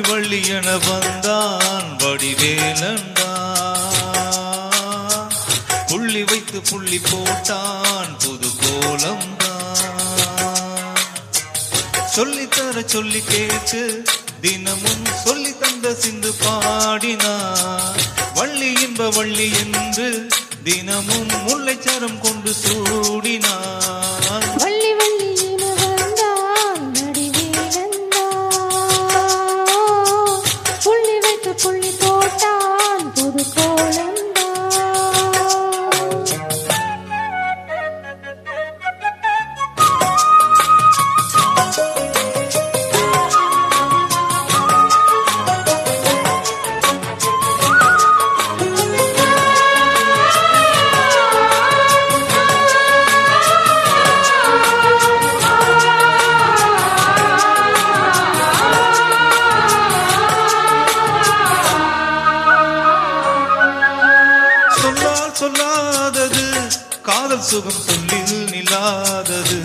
வள்ளி என வந்தான் வடிவேலண்டா. புள்ளி வைத்து புள்ளி போட்டான் புது கோலம்தான். சொல்லித்தர சொல்லி கேட்டு தினமும் சொல்லி தந்த சிந்து பாடினான். வள்ளி இன்ப வள்ளி என்று தினமும் முல்லைச்சரம் கொண்டு சூடினான். வள்ளி வள்ளி என வந்தான் வடிவேலண்டா. புள்ளி வைத்து புள்ளி போட்டான் புது கோலம்தான். சொல்லாதது காதல் சுகம் சொல்லில் நிலாதது.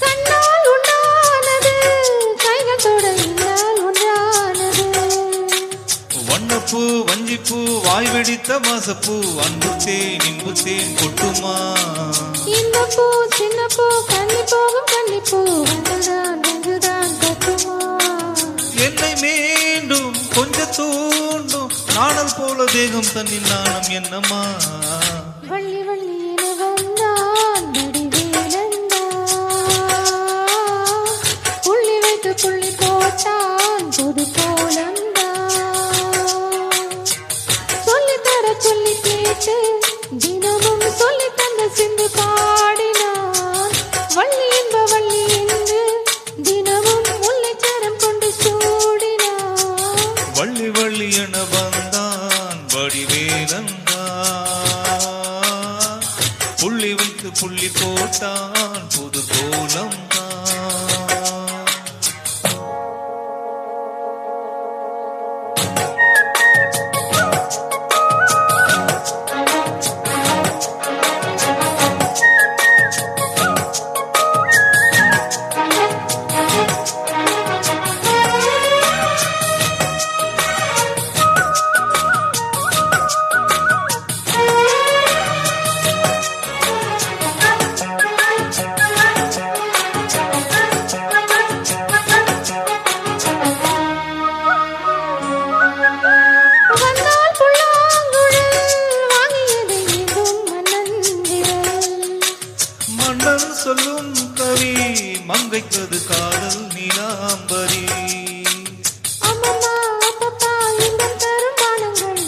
கண்ணால் உண்டானது கைகள் தொடங்கினால் ஒன்றானது. வண்ணப்பூ வஞ்சிப்பூ வாய் வெடித்த மாசப்பூ அன்பு தேன் இன்பு தேன் கொட்டுமா. இந்த பூ சின்ன பூ கன்னி போகும் கன்னிப்பூ வந்துதான் வந்துதான் கட்டுமா. என்னை மீண்டும் கொஞ்சம் தூண்டும் நாணல் போல தேகம் தன்னில் நாணம் என்னம்மா. வள்ளி வள்ளி என வந்தான் வடிவேலண்டா. புள்ளி வைத்து புள்ளி போட்டான் புது கோலம்தான். சொல்லித்தர சொல்லி கேட்டு தினமும் சொல்லி தந்த சிந்து பாடினான். வள்ளி என்ப வள்ளி என்று தினமும் முல்லைச்சரம் கொண்டு சூடினான். வள்ளி வள்ளி என வந்தான் வடிவேலண்டா. புள்ளி வைத்து புள்ளி போட்டான் புது கோலம்தான். சொல்லும் கவி மங்கைத்தது காதல் நீலாம்பரி. அம்மம்மா அப்பப்பா இன்பம் தரும் பானங்கள்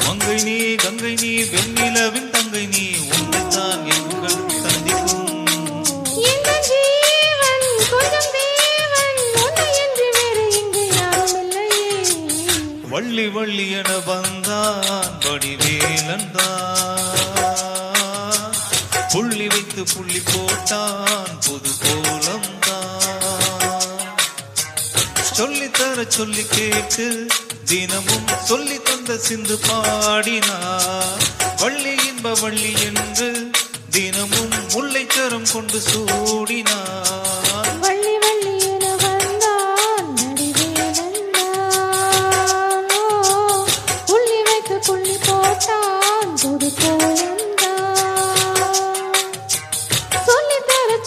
மங்கை நீ கங்கை நீ வெண்ணிலவின் தங்கை நீ உன்னைத்தான் எங்கள் சந்திக்கும். எங்கள் ஜீவன் கொஞ்சம் தேவன் உன்னை என்று வேறு இங்கு யாரும் இல்லையே. வள்ளி வள்ளி என வந்தான் வடிவேலன்தான். புள்ளி வைத்து புள்ளி போட்டான் புது கோலம்தான். சொல்லித்தர சொல்லி கேட்டு தினமும் சொல்லி தந்த சிந்து பாடினார். வள்ளி இன்ப வள்ளி என்று தினமும் முல்லைச்சரம் கொண்டு சூடினார். வள்ளி வள்ளி என வந்தான் வடிவேலண்டா. புள்ளி வைத்து புள்ளி போட்டான் புது கோலம்தான்.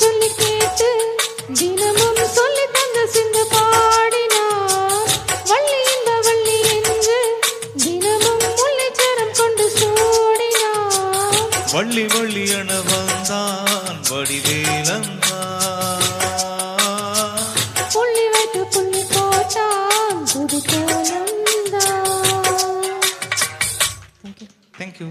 சொல்லி கேட்டு தினமும் சொல்லி தந்த சிந்து பாடினார். வள்ளி இந்த வள்ளி என்று தினமும் முல்லைச்சரம் கொண்டு சூடினார். வள்ளி வள்ளி என வந்தான் வடிவேலன்தான். புள்ளி வைத்து புள்ளி போட்டான் புது கோலம்தான். Thank you.